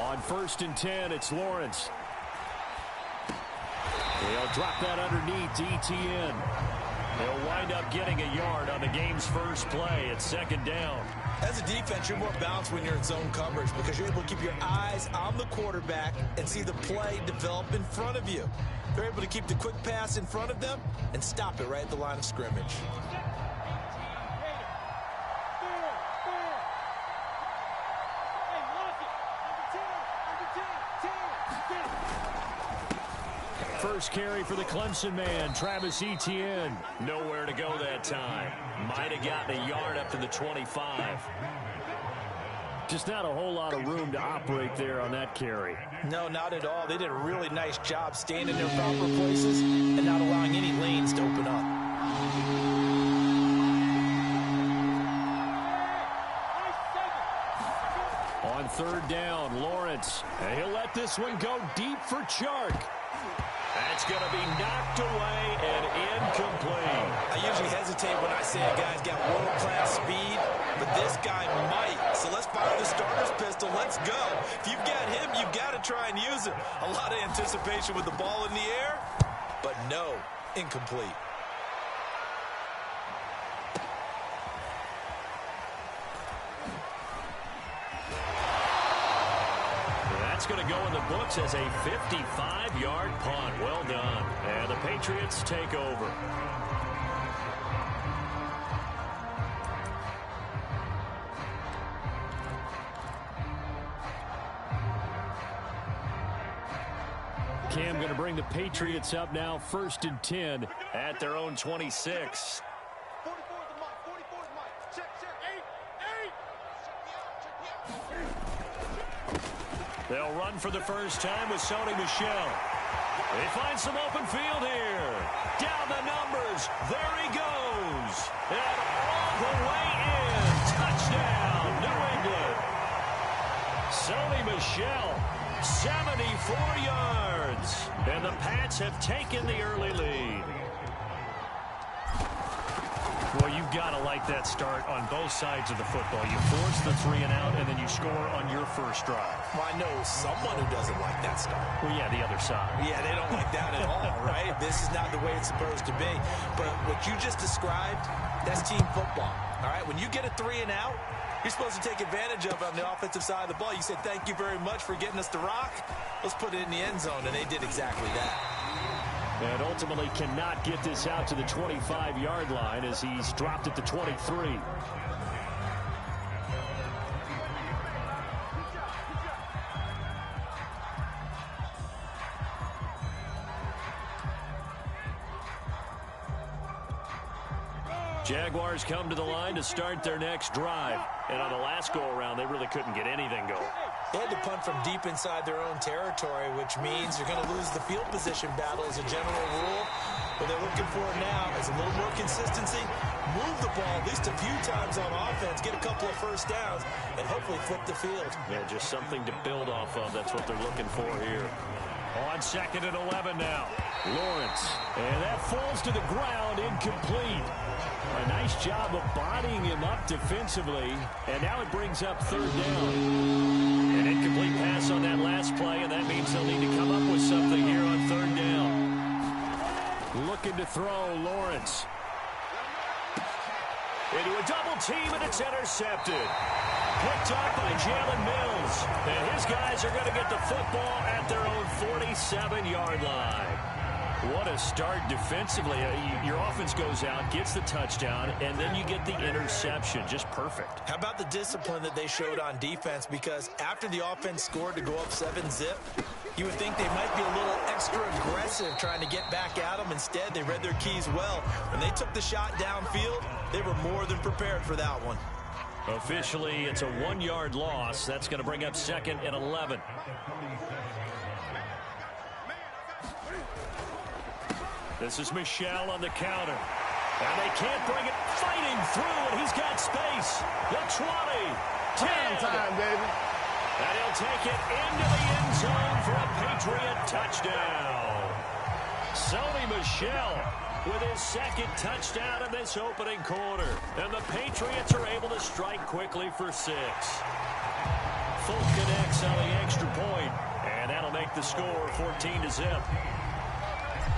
On 1st and 10, it's Lawrence. They'll drop that underneath to ETN. They'll wind up getting a yard on the game's first play at 2nd down. As a defense, you're more balanced when you're in zone coverage because you're able to keep your eyes on the quarterback and see the play develop in front of you. They're able to keep the quick pass in front of them and stop it right at the line of scrimmage. First carry for the Clemson man, Travis Etienne. Nowhere to go that time. Might have gotten a yard up to the 25. Just not a whole lot of room to operate there on that carry. No, not at all. They did a really nice job staying in their proper places and not allowing any lanes to open up. On 3rd down, Lawrence. And he'll let this one go deep for Chark. That's going to be knocked away and incomplete. I usually hesitate when I say a guy's got world-class speed, but this guy might. So let's fire the starter's pistol. Let's go. If you've got him, you've got to try and use it. A lot of anticipation with the ball in the air, but no, incomplete. That's going to go in the books as a 55-yard punt. Well done. And the Patriots take over. Cam going to bring the Patriots up now, 1st and 10 at their own 26. They'll run for the first time with Sony Michel. They find some open field here. Down the numbers. There he goes. And all the way in. Touchdown, New England. Sony Michel, 74 yards. And the Pats have taken the early lead. Well, you've got to like that start on both sides of the football. You force the 3 and out, and then you score on your first drive. Well, I know someone who doesn't like that start. Well, yeah, the other side. Yeah, they don't like that at all, right? This is not the way it's supposed to be. But what you just described, that's team football, all right? When you get a 3 and out, you're supposed to take advantage of it on the offensive side of the ball. You said, thank you very much for getting us the rock. Let's put it in the end zone, and they did exactly that. And ultimately cannot get this out to the 25-yard line as he's dropped at the 23. Jaguars come to the line to start their next drive. And on the last go-around, they really couldn't get anything going. They had to punt from deep inside their own territory, which means you're going to lose the field position battle as a general rule. What they're looking for now is a little more consistency, move the ball at least a few times on offense, get a couple of first downs, and hopefully flip the field. Yeah, just something to build off of. That's what they're looking for here. On 2nd and 11 now. Lawrence. And that falls to the ground, incomplete. A nice job of bodying him up defensively. And now it brings up 3rd down. An incomplete pass on that last play, and that means they'll need to come up with something here on third down. Looking to throw, Lawrence. Into a double team, and it's intercepted. Picked up by Jalen Mills. And his guys are going to get the football at their own 47-yard line. What a start defensively. Your offense goes out, gets the touchdown, and then you get the interception. Just perfect. How about the discipline that they showed on defense? Because after the offense scored to go up 7-zip, you would think they might be a little extra aggressive trying to get back at them. Instead, they read their keys well. When they took the shot downfield, they were more than prepared for that one. Officially, it's a 1-yard loss. That's going to bring up 2nd and 11. This is Michel on the counter. And they can't bring it. Fighting through, and he's got space. The 20. 10. Time, baby. And he'll take it into the end zone for a Patriot touchdown. Sony Michel with his 2nd touchdown in this opening quarter. And the Patriots are able to strike quickly for 6. Full connects on the extra point. And that'll make the score 14-zip.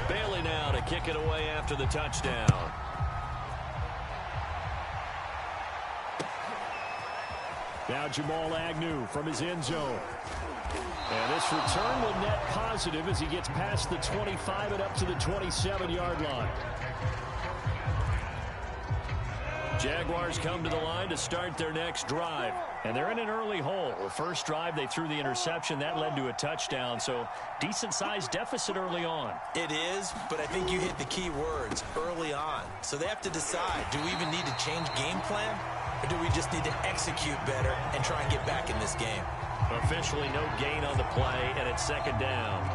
Bailey now to kick it away after the touchdown. Now Jamal Agnew from his end zone. And this return will net positive as he gets past the 25 and up to the 27-yard line. Jaguars come to the line to start their next drive. And they're in an early hole. The first drive, they threw the interception. That led to a touchdown. So decent-sized deficit early on. It is, but I think you hit the key words, early on. So they have to decide, do we even need to change game plan? Or do we just need to execute better and try and get back in this game? Officially no gain on the play, and it's 2nd down.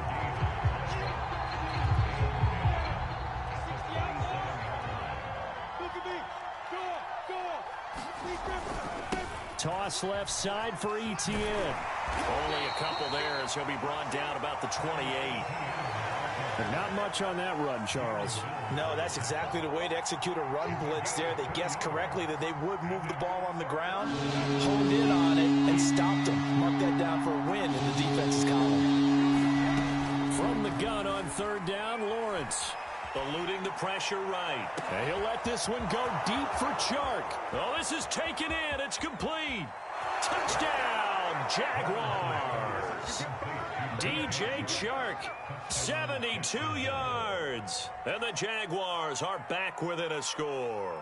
Toss left side for Etienne. Only a couple there as he'll be brought down about the 28. Not much on that run, Charles. No, that's exactly the way to execute a run blitz there. They guessed correctly that they would move the ball on the ground, honed in on it, and stopped them. Mark that down for a win in the defense's column. From the gun on 3rd down, Lawrence. Eluding the pressure right. And he'll let this one go deep for Chark. Oh, this is taken in. It's complete. Touchdown, Jaguars. DJ Chark, 72 yards. And the Jaguars are back within a score.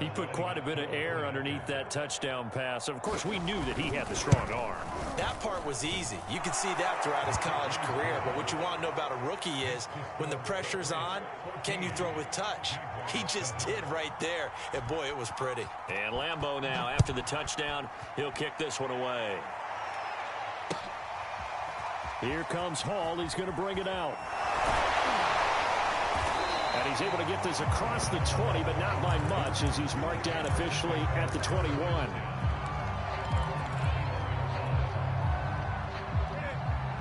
He put quite a bit of air underneath that touchdown pass. Of course, we knew that he had the strong arm. That part was easy. You can see that throughout his college career. But what you want to know about a rookie is when the pressure's on, can you throw with touch? He just did right there. And, boy, it was pretty. And Lambeau now, after the touchdown, he'll kick this one away. Here comes Hall. He's going to bring it out. And he's able to get this across the 20, but not by much as he's marked down officially at the 21.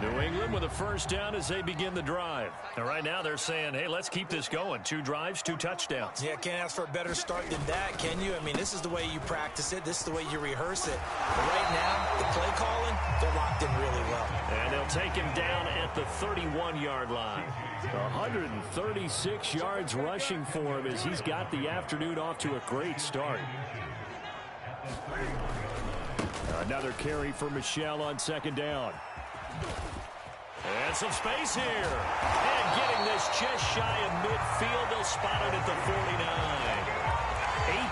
New England with a first down as they begin the drive. And right now they're saying, hey, let's keep this going. 2 drives, 2 touchdowns. Yeah, can't ask for a better start than that, can you? I mean, this is the way you practice it. This is the way you rehearse it. But right now, the play calling, they're locked in really well. And they'll take him down at the 31-yard line. 136 yards rushing for him as he's got the afternoon off to a great start. Another carry for Michel on 2nd down. And some space here. And getting this just shy of midfield. They'll spot it at the 49.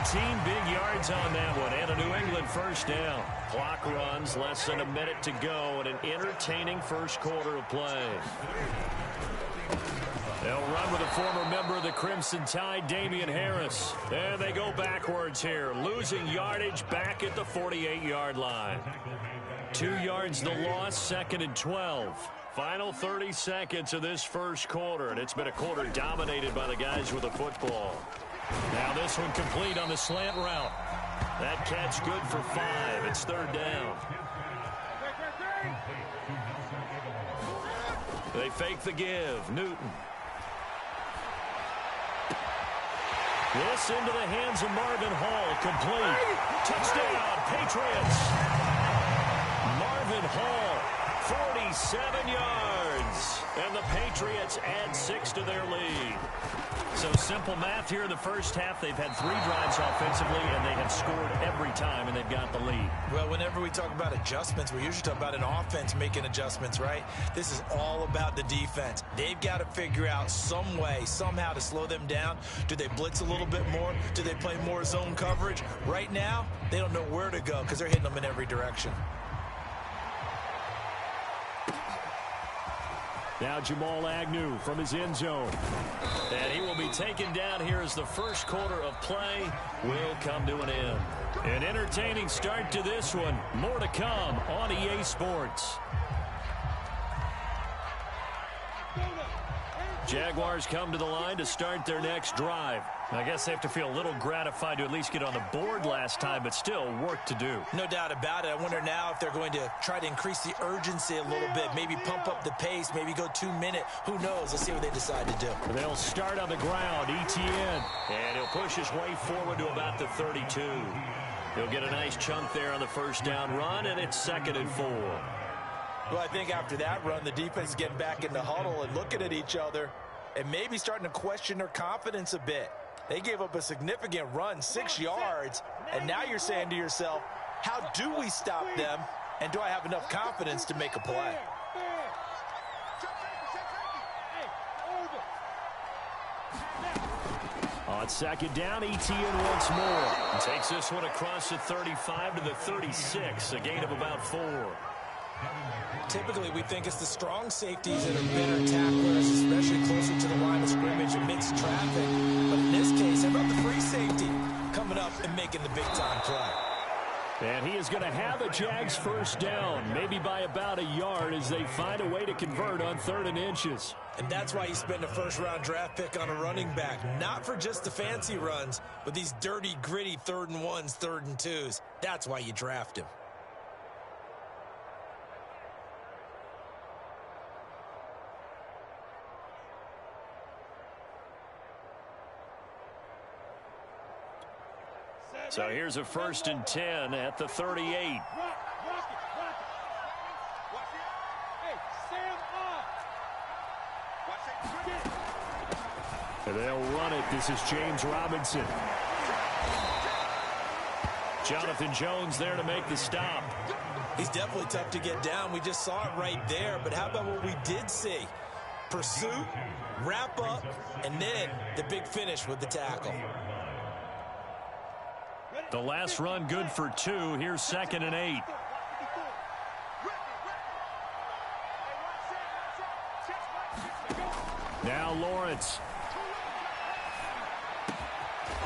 18 big yards on that one. And a New England first down. Clock runs, less than a minute to go. And an entertaining first quarter of play. They'll run with a former member of the Crimson Tide, Damian Harris. And they go backwards here. Losing yardage back at the 48-yard line. 2 yards the loss, 2nd and 12. Final 30 seconds of this first quarter, and it's been a quarter dominated by the guys with the football. Now this one complete on the slant route. That catch good for 5. It's 3rd down. They fake the give. Newton. This into the hands of Marvin Hall. Complete. Touchdown, Patriots. Marvin Hall, 47 yards. And the Patriots add 6 to their lead. So simple math here in the first half. They've had 3 drives offensively, and they have scored every time, and they've got the lead. Well, whenever we talk about adjustments, we usually talk about an offense making adjustments, right? This is all about the defense. They've got to figure out some way, somehow to slow them down. Do they blitz a little bit more? Do they play more zone coverage? Right now, they don't know where to go because they're hitting them in every direction. Now Jamal Agnew from his end zone. And he will be taken down here as the first quarter of play will come to an end. An entertaining start to this one. More to come on EA Sports. Jaguars come to the line to start their next drive. I guess they have to feel a little gratified to at least get on the board last time, but still work to do. No doubt about it. I wonder now if they're going to try to increase the urgency a little bit, maybe pump up the pace, maybe go 2-minute. Who knows? Let's see what they decide to do. They'll start on the ground. ETN. And he'll push his way forward to about the 32. He'll get a nice chunk there on the first down run, and it's 2nd and 4. Well, I think after that run, the defense is getting back in the huddle and looking at each other and maybe starting to question their confidence a bit. They gave up a significant run, 6 yards, and now you're saying to yourself, how do we stop them, and do I have enough confidence to make a play? On 2nd down, ETN once more. Takes this one across the 35 to the 36, a gain of about 4. Typically, we think it's the strong safeties that are better tacklers, especially closer to the line of scrimmage amidst traffic. But in this case, how about the free safety coming up and making the big-time play? And he is going to have a Jags first down, maybe by about a yard as they find a way to convert on 3rd and inches. And that's why you spend a first-round draft pick on a running back, not for just the fancy runs, but these dirty, gritty 3rd and 1s, 3rd and 2s. That's why you draft him. So here's a 1st and 10 at the 38. And they'll run it. This is James Robinson. Jonathan Jones there to make the stop. He's definitely tough to get down. We just saw it right there. But how about what we did see? Pursuit, wrap up, and then the big finish with the tackle. The last run good for 2. Here's 2nd and 8. Now Lawrence.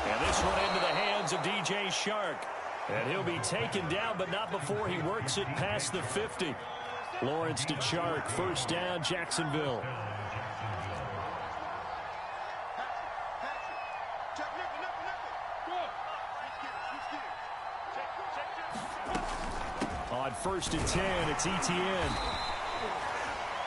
And this one into the hands of DJ Shark. And he'll be taken down, but not before he works it past the 50. Lawrence to Shark. First down, Jacksonville. On 1st and 10, it's ETN.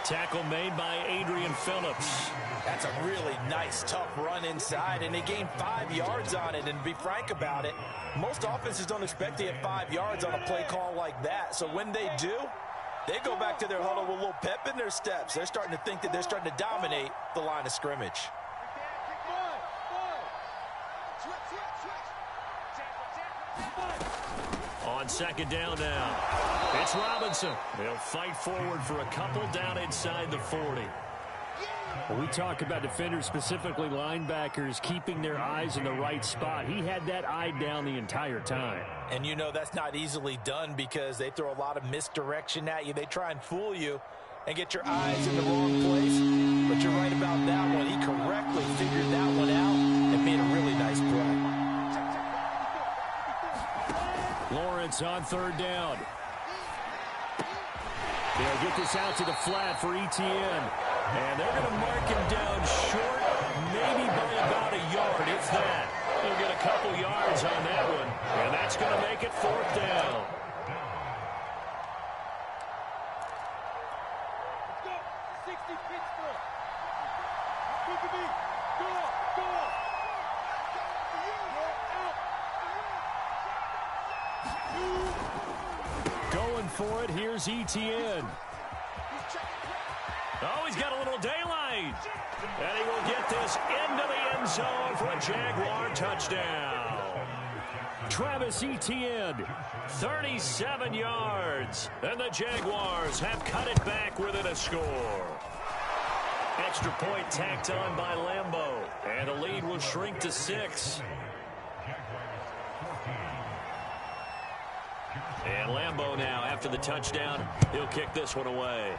Tackle made by Adrian Phillips. That's a really nice, tough run inside, and they gained 5 yards on it. And to be frank about it, most offenses don't expect to get 5 yards on a play call like that. So when they do, they go back to their huddle with a little pep in their steps. They're starting to think that they're starting to dominate the line of scrimmage. On 2nd down now, it's Robinson. They'll fight forward for a couple down inside the 40. When we talk about defenders, specifically linebackers, keeping their eyes in the right spot, he had that eye down the entire time. And you know that's not easily done because they throw a lot of misdirection at you. They try and fool you and get your eyes in the wrong place. But you're right about that one. He correctly figured that one out and made a really nice play. Lawrence on 3rd down. They'll get this out to the flat for ETN. And they're going to mark him down short, maybe by about a yard, if that. They'll get a couple yards on that one. And that's going to make it 4th down. Going for it, here's Etienne. Oh, he's got a little daylight. And he will get this into the end zone for a Jaguar touchdown. Travis Etienne, 37 yards. And the Jaguars have cut it back within a score. Extra point tacked on by Lambeau. And the lead will shrink to 6. And Lambeau now, after the touchdown, he'll kick this one away.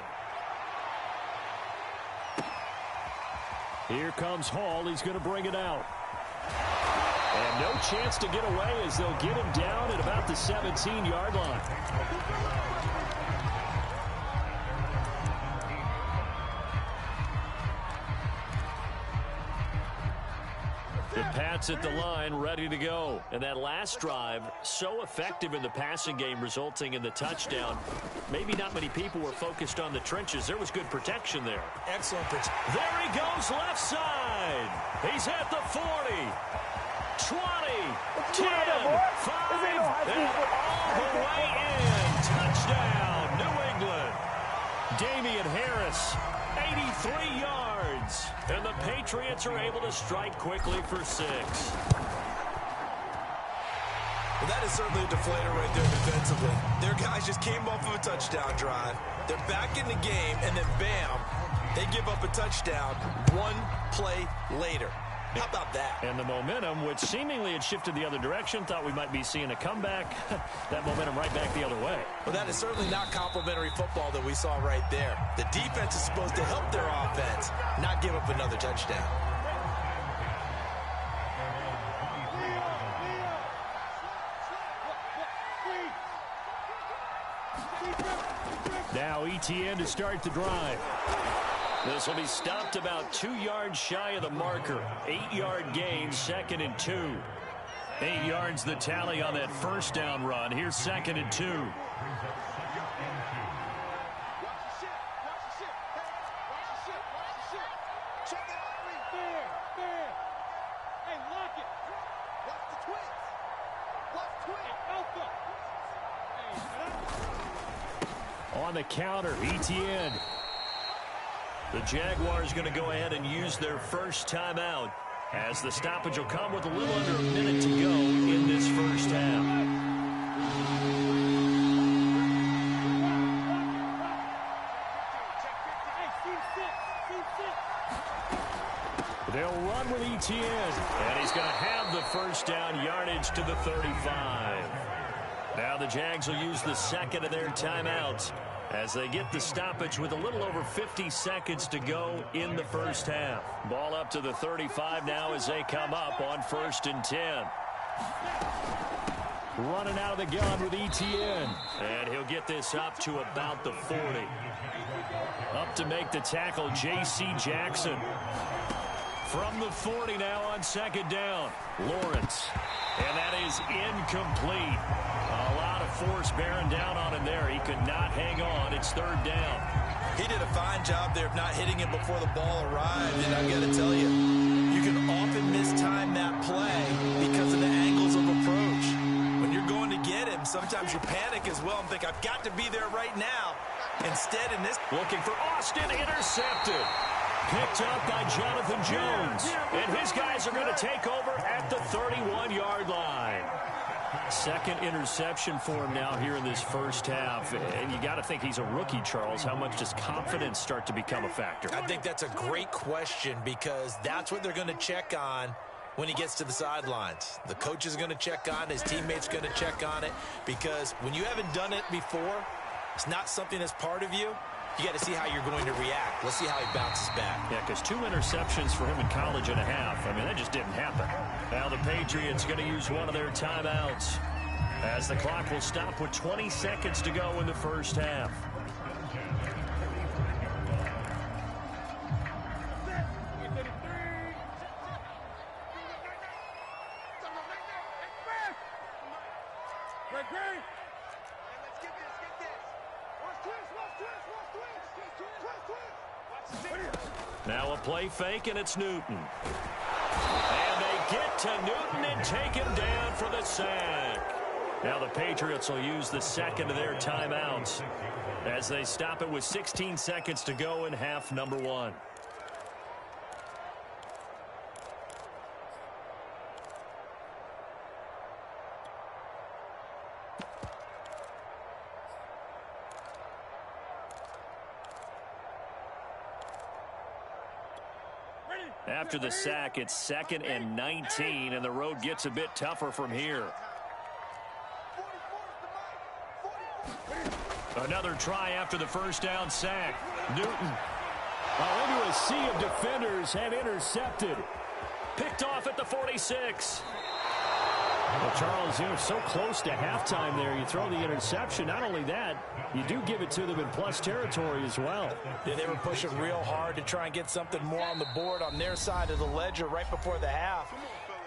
Here comes Hall. He's going to bring it out. And no chance to get away as they'll get him down at about the 17-yard line. The Pats at the line, ready to go. And that last drive, so effective in the passing game, resulting in the touchdown. Maybe not many people were focused on the trenches. There was good protection there. Excellent protection. There he goes, left side. He's at the 40, 20, 10, 5, and all the way in. Touchdown, New England. Damian Harris, 83 yards. And the Patriots are able to strike quickly for 6. Well, that is certainly a deflator right there defensively. Their guys just came off of a touchdown drive. They're back in the game, and then bam, they give up a touchdown one play later. How about that? And the momentum, which seemingly had shifted the other direction, thought we might be seeing a comeback. That momentum right back the other way. Well, that is certainly not complimentary football that we saw right there. The defense is supposed to help their offense, not give up another touchdown. Now Etienne to start the drive. This will be stopped about 2 yards shy of the marker. 8-yard gain, 2nd and 2. 8 yards the tally on that first down run. Here's 2nd and 2. On the counter, Etienne. The Jaguars going to go ahead and use their first timeout as the stoppage will come with a little under a minute to go in this first half. They'll run with Etienne, and he's going to have the first down yardage to the 35. Now the Jags will use the second of their timeouts as they get the stoppage with a little over 50 seconds to go in the first half. Ball up to the 35 now as they come up on 1st and 10. Running out of the gun with Etienne. And he'll get this up to about the 40. Up to make the tackle, J.C. Jackson. From the 40 now on 2nd down. Lawrence. And that is incomplete. A lot of force bearing down on him there. He could not hang on. It's 3rd down. He did a fine job there of not hitting it before the ball arrived. And I got to tell you, you can often mistime that play because of the angles of approach. When you're going to get him, sometimes you panic as well and think, I've got to be there right now. Instead, in this... Looking for Austin, intercepted. Picked up by Jonathan Jones. And his guys are going to take over at the 31-yard line. Second interception for him now here in this first half. And you got to think he's a rookie, Charles. How much does confidence start to become a factor? I think that's a great question because that's what they're going to check on when he gets to the sidelines. The coach is going to check on it. His teammates going to check on it because when you haven't done it before, it's not something that's part of you. You got to see how you're going to react. Let's see how he bounces back. Yeah, because 2 interceptions for him in college and a half. I mean, that just didn't happen. Now the Patriots going to use one of their timeouts as the clock will stop with 20 seconds to go in the first half. Now a play fake, and it's Newton. And they get to Newton and take him down for the sack. Now the Patriots will use the second of their timeouts as they stop it with 16 seconds to go in half number one. After the sack, it's 2nd and 19, and the road gets a bit tougher from here. Another try after the first down sack. Newton into a sea of defenders and intercepted. Picked off at the 46. Well, Charles, you're so close to halftime there. You throw the interception. Not only that, you do give it to them in plus territory as well. Yeah, they were pushing real hard to try and get something more on the board on their side of the ledger right before the half.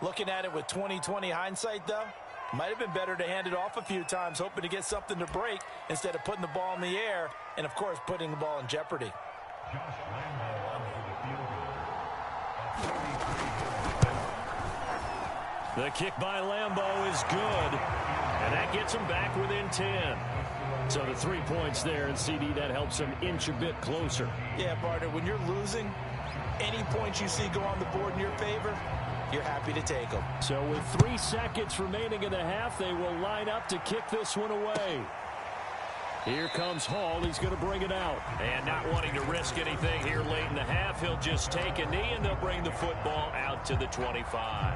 Looking at it with 20/20 hindsight, though, might have been better to hand it off a few times, hoping to get something to break instead of putting the ball in the air and, of course, putting the ball in jeopardy. The kick by Lambeau is good, and that gets them back within 10. So the 3 points there, and CD, that helps them inch a bit closer. Yeah, partner, when you're losing, any points you see go on the board in your favor, you're happy to take them. So with 3 seconds remaining in the half, they will line up to kick this one away. Here comes Hall. He's going to bring it out. And not wanting to risk anything here late in the half, he'll just take a knee, and they'll bring the football out to the 25.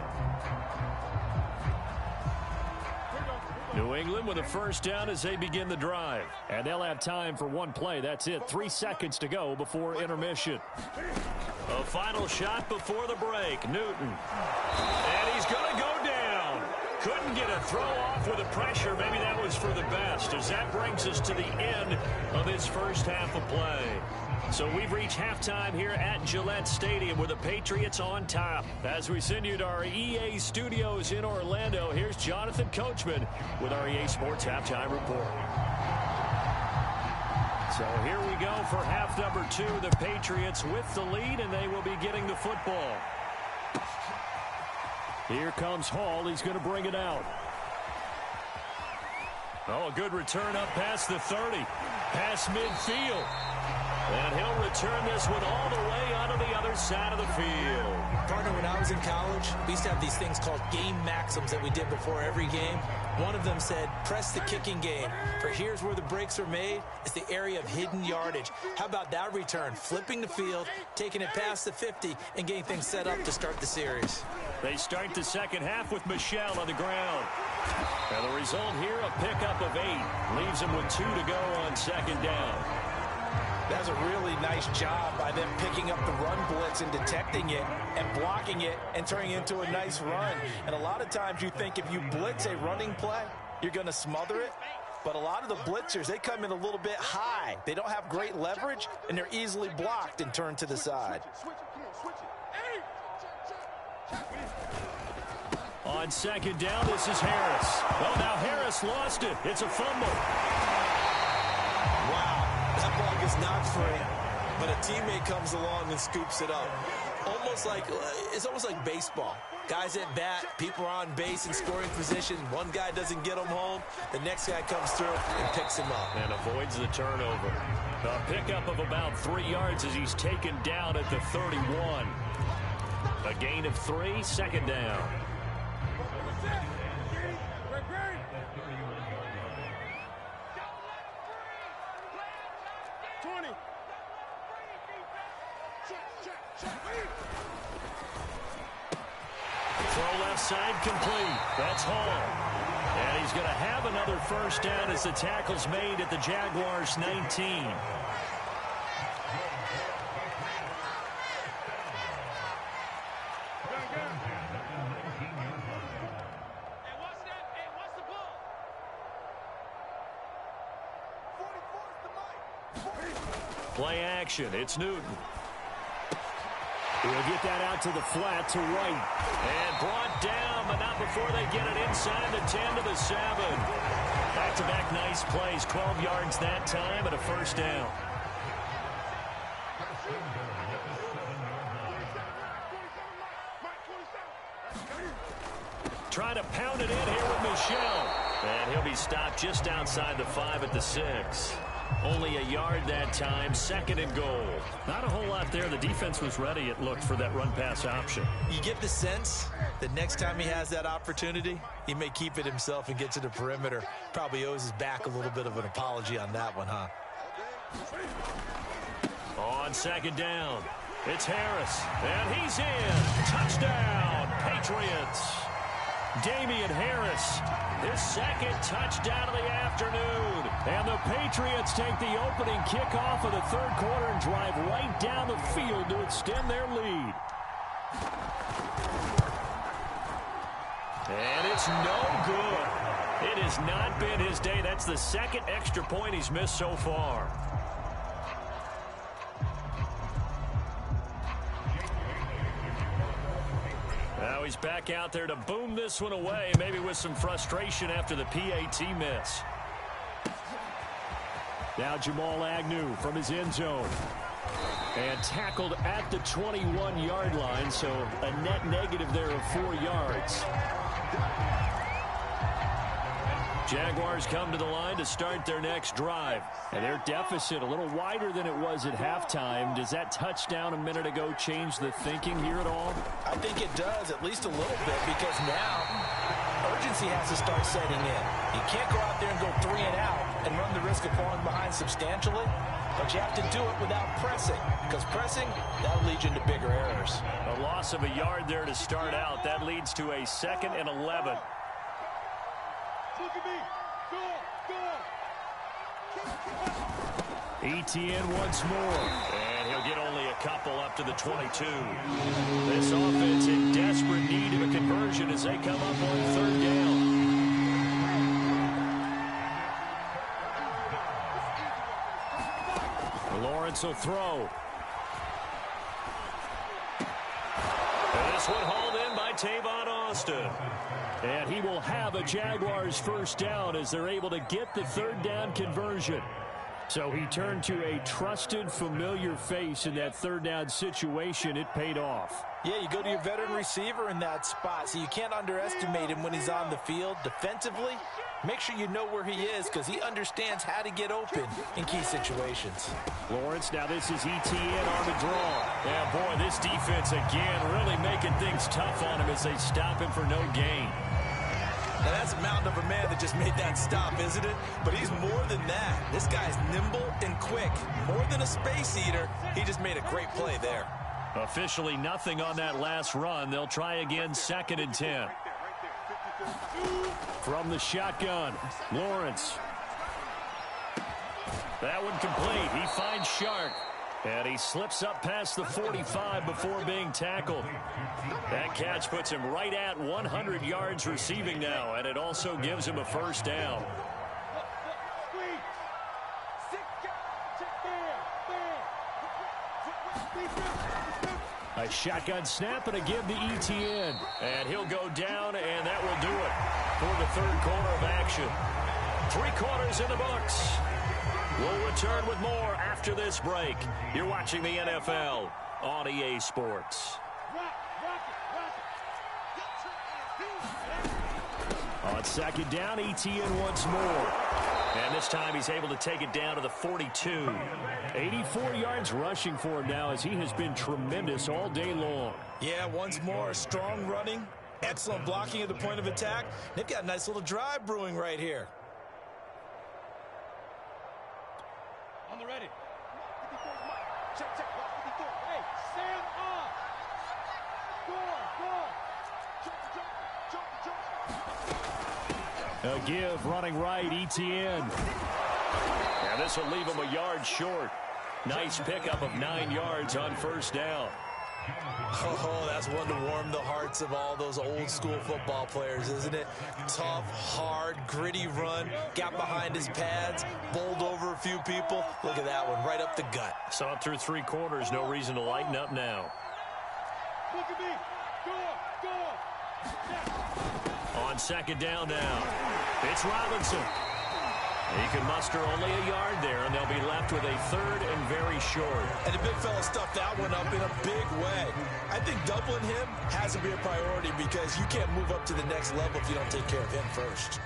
New England with a first down as they begin the drive. And they'll have time for one play. That's it. 3 seconds to go before intermission. A final shot before the break. Newton. And he's going to go down. Couldn't get a throw off with the pressure. Maybe that was for the best, as that brings us to the end of his first half of play. So we've reached halftime here at Gillette Stadium with the Patriots on top. As we send you to our EA studios in Orlando, here's Jonathan Coachman with our EA Sports Halftime Report. So here we go for half number 2. The Patriots with the lead, and they will be getting the football. Here comes Hall. He's going to bring it out. Oh, a good return up past the 30. Past midfield. And he'll return this one all the way onto the other side of the field. Partner, when I was in college, we used to have these things called game maxims that we did before every game. One of them said, press the kicking game. For here's where the breaks are made. It's the area of hidden yardage. How about that return? Flipping the field, taking it past the 50, and getting things set up to start the series. They start the second half with Michel on the ground. And the result here, a pickup of 8. Leaves him with 2 to go on second down. That's a really nice job by them picking up the run blitz and detecting it and blocking it and turning it into a nice run. And a lot of times you think if you blitz a running play, you're going to smother it. But a lot of the blitzers, they come in a little bit high. They don't have great leverage, and they're easily blocked and turned to the side. On second down, this is Harris. Well, now Harris lost it. It's a fumble. Wow. That ball gets knocked free, but a teammate comes along and scoops it up. It's almost like baseball. Guys at bat, people are on base in scoring position. One guy doesn't get him home. The next guy comes through and picks him up. And avoids the turnover. A pickup of about 3 yards as he's taken down at the 31. A gain of 3, second down. Throw left side complete. That's Hall. And he's going to have another first down as the tackle's made at the Jaguars' 19. Play action. It's Newton. He'll get that out to the flat to right. And brought down, but not before they get it inside the 10 to the 7. Back-to-back nice plays. 12 yards that time and a first down. trying to pound it in here with Michel. And he'll be stopped just outside the 5 at the 6. Only a yard that time, 2nd and goal. Not a whole lot there. The defense was ready, it looked, for that run-pass option. You get the sense that next time he has that opportunity, he may keep it himself and get to the perimeter. Probably owes his back a little bit of an apology on that one, huh? On 2nd down, it's Harris, and he's in. Touchdown, Patriots. Damian Harris, his 2nd touchdown of the afternoon. And the Patriots take the opening kickoff of the 3rd quarter and drive right down the field to extend their lead. And it's no good. It has not been his day. That's the 2nd extra point he's missed so far. Now he's back out there to boom this one away, maybe with some frustration after the PAT miss. Now Jamal Agnew from his end zone. And tackled at the 21-yard line, so a net negative there of 4 yards. Jaguars come to the line to start their next drive. And their deficit a little wider than it was at halftime. Does that touchdown a minute ago change the thinking here at all? I think it does, at least a little bit, because now urgency has to start setting in. You can't go out there and go 3 and out and run the risk of falling behind substantially, but you have to do it without pressing, because pressing, that'll lead you into bigger errors. A loss of a yard there to start out. That leads to a 2nd and 11. Look at me. Go. Etienne once more. And he'll get only a couple up to the 22. This offense in desperate need of a conversion as they come up on 3rd down. Lawrence will throw. And this one hauled in by Tavon Austin. And he will have a Jaguars 1st down as they're able to get the 3rd down conversion. So he turned to a trusted, familiar face in that 3rd down situation. It paid off. Yeah, you go to your veteran receiver in that spot, so you can't underestimate him when he's on the field. Defensively, make sure you know where he is because he understands how to get open in key situations. Lawrence, now this is Etienne on the draw. Yeah, boy, this defense again really making things tough on him as they stop him for no gain. Now, that's a mountain of a man that just made that stop, isn't it? But he's more than that. This guy's nimble and quick. More than a space eater, he just made a great play there. Officially nothing on that last run. They'll try again, 2nd and 10. From the shotgun, Lawrence. That one complete. He finds Shark. And he slips up past the 45 before being tackled. That catch puts him right at 100 yards receiving now, and it also gives him a 1st down. A shotgun snap and a give to Etienne. And he'll go down, and that will do it for the 3rd quarter of action. 3 quarters in the books. We'll return with more after this break. You're watching the NFL on EA Sports. On 2nd down, Etienne once more. And this time he's able to take it down to the 42. 84 yards rushing for him now as he has been tremendous all day long. Yeah, once more, strong running, excellent blocking at the point of attack. They've got a nice little drive brewing right here. On the ready. Check. Hey, stand up. Go. A give running right, Etienne. And this will leave him a yard short. Nice pickup of 9 yards on 1st down. Oh, that's one to warm the hearts of all those old school football players, isn't it? Tough, hard, gritty run. Got behind his pads, bowled over a few people. Look at that one, right up the gut. Saw it through 3 quarters. No reason to lighten up now. Look at me. Go. On 2nd down now, it's Robinson. He can muster only a yard there, and they'll be left with a third and very short. And the big fella stuffed that one up in a big way. I think doubling him has to be a priority because you can't move up to the next level if you don't take care of him first.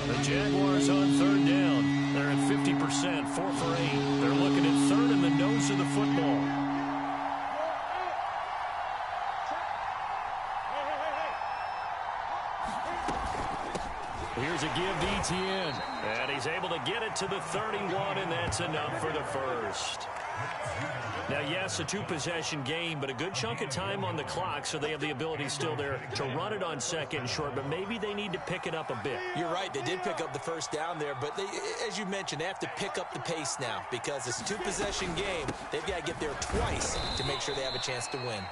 The Jaguars on third down. They're at 50%, 4 for 8. They're looking at third in the nose of the football. Here's a give to Etienne. And he's able to get it to the 31, and that's enough for the first. Now, yes, a two-possession game, but a good chunk of time on the clock, so they have the ability still there to run it on second and short, but maybe they need to pick it up a bit. You're right. They did pick up the first down there, but they, as you mentioned, they have to pick up the pace now because it's a two-possession game. They've got to get there twice to make sure they have a chance to win.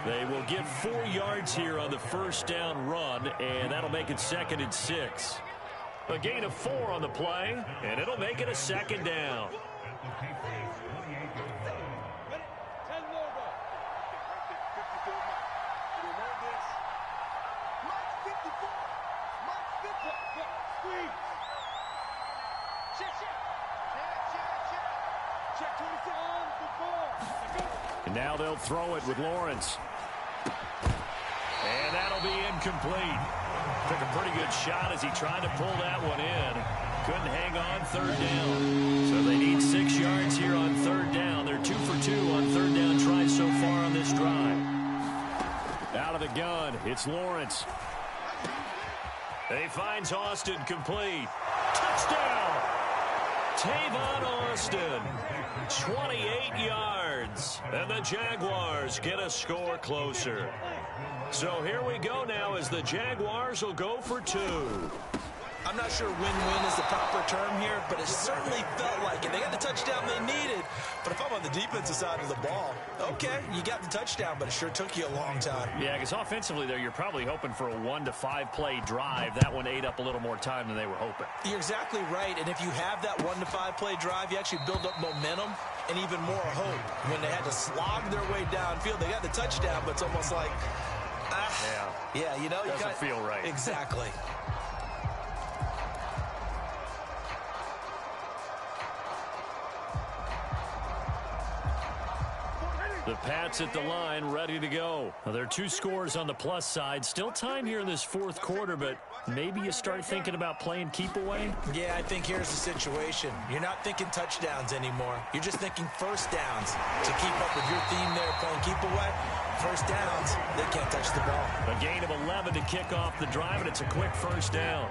They will get 4 yards here on the first down run, and that'll make it 2nd and 6. A gain of 4 on the play, and it'll make it a 2nd down. And now they'll throw it with Lawrence. And that'll be incomplete. Took a pretty good shot as he tried to pull that one in. Couldn't hang on third down. So they need 6 yards here on third down. They're 2 for 2 on third down tries so far on this drive. Out of the gun, it's Lawrence. He finds Austin complete. Touchdown! Tavon Austin, 28 yards. And the Jaguars get a score closer. So here we go now as the Jaguars will go for 2. I'm not sure win-win is the proper term here, but it certainly felt like it. They got the touchdown they needed, but if I'm on the defensive side of the ball, okay, you got the touchdown, but it sure took you a long time. Yeah, because offensively there, you're probably hoping for a 1 to 5 play drive. That one ate up a little more time than they were hoping. You're exactly right, and if you have that 1 to 5 play drive, you actually build up momentum and even more hope. When they had to slog their way downfield, they got the touchdown, but it's almost like, yeah, you know, doesn't feel right. Exactly. The Pats at the line, ready to go. Well, there are 2 scores on the plus side. Still time here in this 4th quarter, but maybe you start thinking about playing keep away? Yeah, I think here's the situation. You're not thinking touchdowns anymore. You're just thinking first downs. To keep up with your theme there, playing keep away, first downs, they can't touch the ball. A gain of 11 to kick off the drive, and it's a quick first down.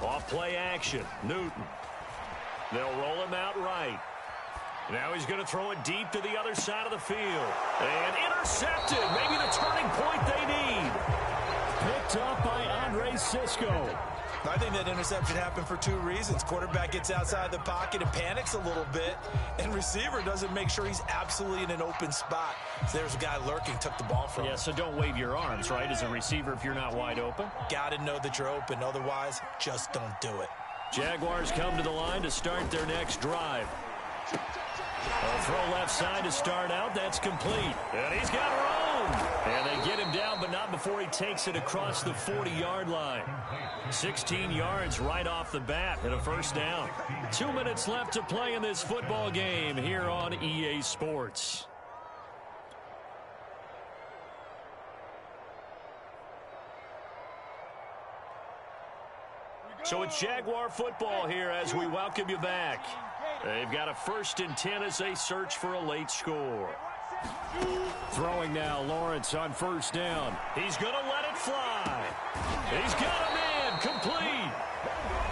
Off play action, Newton. They'll roll him out right. Now he's going to throw it deep to the other side of the field. And intercepted. Maybe the turning point they need. Picked up by Andre Sisco. I think that interception happened for 2 reasons. Quarterback gets outside the pocket and panics a little bit, and receiver doesn't make sure he's absolutely in an open spot. So there's a guy lurking, took the ball from him. Yeah, so don't wave your arms, right, as a receiver if you're not wide open. Got to know that you're open. Otherwise, just don't do it. Jaguars come to the line to start their next drive. A throw left side to start out. That's complete. And he's got room. And they get him down, but not before he takes it across the 40-yard line. 16 yards right off the bat and a first down. 2 minutes left to play in this football game here on EA Sports. So it's Jaguar football here as we welcome you back. They've got a 1st and 10 as they search for a late score. Throwing now, Lawrence on first down. He's going to let it fly. He's got a man complete.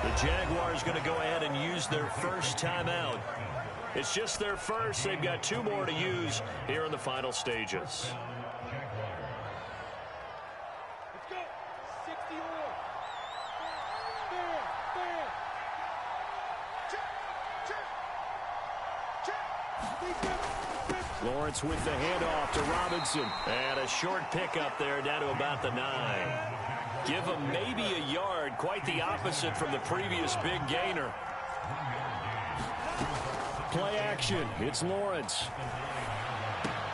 The Jaguars going to go ahead and use their first timeout. It's just their first. They've got 2 more to use here in the final stages. Lawrence with the handoff to Robinson. And a short pickup there down to about the 9. Give him maybe a yard. Quite the opposite from the previous big gainer. Play action. It's Lawrence.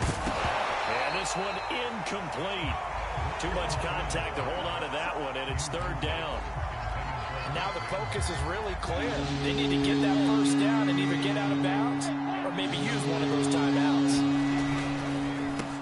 And this one incomplete. Too much contact to hold on to that one, and it's third down. Now the focus is really clear. They need to get that first down and either get out of bounds or maybe use one of those timeouts.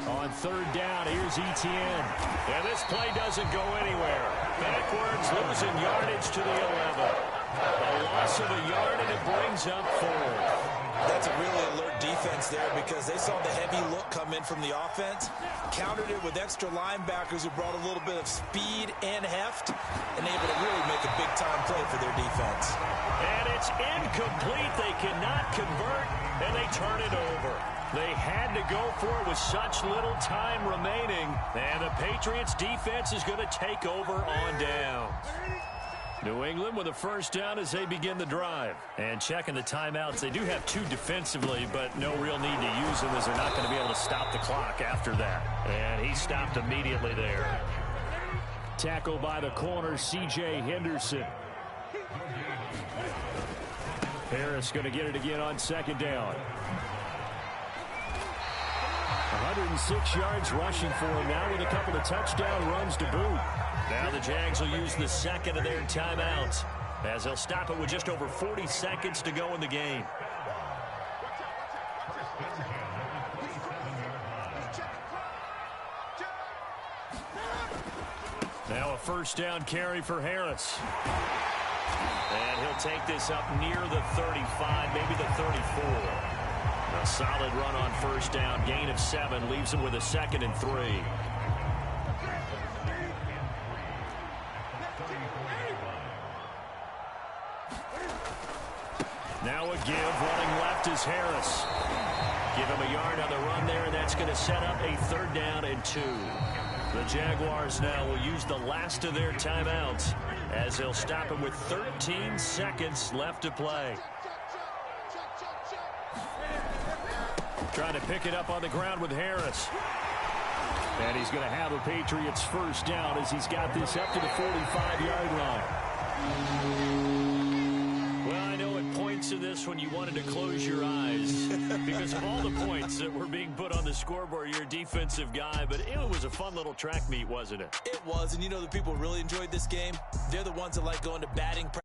On third down, here's Etienne. And this play doesn't go anywhere. Backwards, losing yardage to the 11. A loss of a yard, and it brings up fourth. That's a really alert defense there because they saw the heavy look come in from the offense, countered it with extra linebackers who brought a little bit of speed and heft, and able to really make a big-time play for their defense. And it's incomplete. They cannot convert, and they turn it over. They had to go for it with such little time remaining, and the Patriots' defense is going to take over on downs. New England with a first down as they begin the drive. And checking the timeouts, they do have two defensively, but no real need to use them as they're not going to be able to stop the clock after that. And he stopped immediately there. Tackle by the corner, C.J. Henderson. Harris going to get it again on second down. 106 yards rushing for him now with a couple of touchdown runs to boot. Now the Jags will use the second of their timeouts as they'll stop it with just over 40 seconds to go in the game. Now a first down carry for Harris. And he'll take this up near the 35, maybe the 34. A solid run on first down. Gain of 7 leaves him with a 2nd and 3. Now a give. Running left is Harris. Give him a yard on the run there, and that's going to set up a 3rd down and 2. The Jaguars now will use the last of their timeouts as they'll stop it with 13 seconds left to play. Trying to pick it up on the ground with Harris. And he's going to have a Patriots first down as he's got this up to the 45-yard line. Well, I know at points of this when you wanted to close your eyes because of all the points that were being put on the scoreboard. You're a defensive guy, but it was a fun little track meet, wasn't it? It was, and you know the people who really enjoyed this game? They're the ones that like going to batting practice.